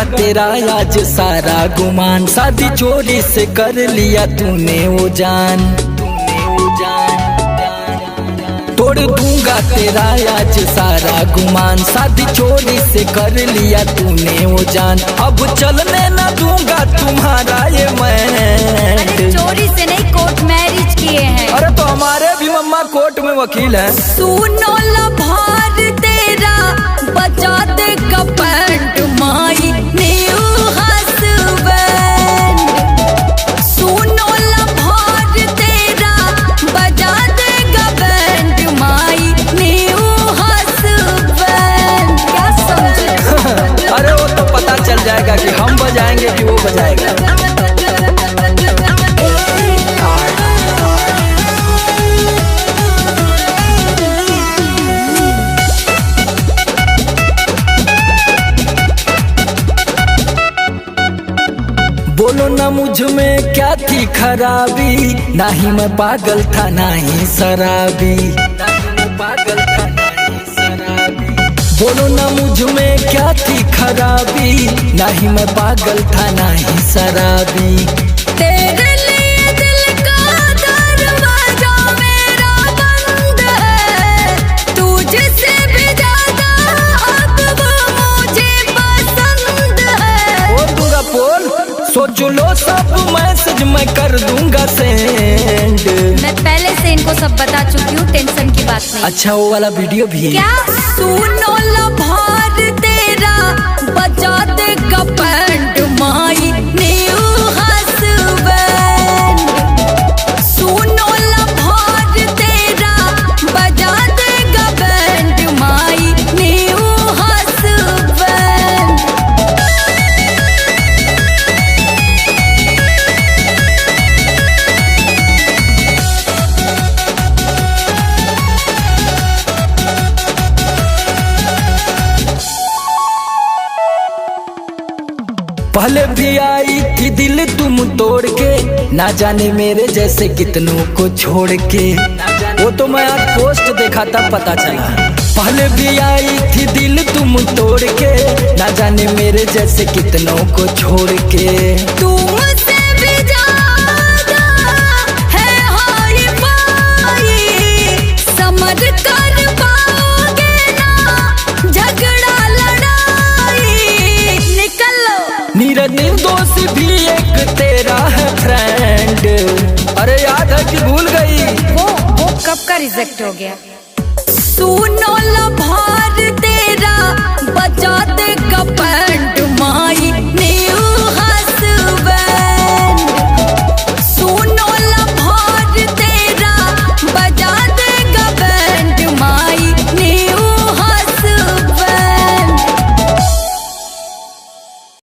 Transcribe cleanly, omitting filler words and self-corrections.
दूंगा तेरा आज सारा गुमान, शादी चोरी से कर लिया तूने वो जान, तोड़ दूंगा तेरा आज सारा गुमान, शादी चोरी से कर लिया तूने वो जान, अब चलने न दूंगा तुम्हारा ये मैं। चोरी से नहीं, कोर्ट मैरिज किए हैं। अरे तो हमारे भी मम्मा कोर्ट में वकील हैं। सुनो लभार तेरा बचा दे पैंट माई न्यू हस्बैंड, सुनो लभार तेरा बजा देगा बैंड माई न्यू हस्बैंड। क्या समझे? अरे वो तो पता चल जाएगा कि हम बजाएंगे कि वो बजाएगा। बोलो ना मुझ में क्या थी खराबी, ना ही मैं पागल था ना ही शराबी, बोलो ना मुझ में क्या थी खराबी, ना ही मैं पागल था ना ही शराबी। तेरे लिए दिल का दरवाजा मेरा बंद है, तुझसे भी ज्यादा अब वो मुझे पसंद है। बोल दूंगा बोल, सोच लो सब मैसेज मैं कर दूंगा सेंड। मैं पहले से इनको सब बता चुकी हूँ, टेंशन की बात नहीं। अच्छा वो वाला वीडियो भी। क्या सुनो लभार तेरा बजा देगा पैंट माई न्यू हस्बैंड, सुनो लभार तेरा बजा देगा बैंड माई न्यू हस्बैंड। पहले भी आई थी दिल तुम तोड़ के, ना जाने मेरे जैसे कितनों को छोड़ के, वो तो मैं आज पोस्ट देखा था पता चला। पहले भी आई थी दिल तुम तोड़ के, ना जाने मेरे जैसे कितनों को छोड़ के। तुमसे भी ज्यादा है हाय पाई, समझ कर पाओगे ना झगड़ा लड़ाई। निकल लो। मेरा निर्दोष भी एक तेरा है फ्रेंड, अरे याद है कि भूल गई? वो कब का रिजेक्ट हो गया? सुनो लभार तेरा बजा देगा पैंट माई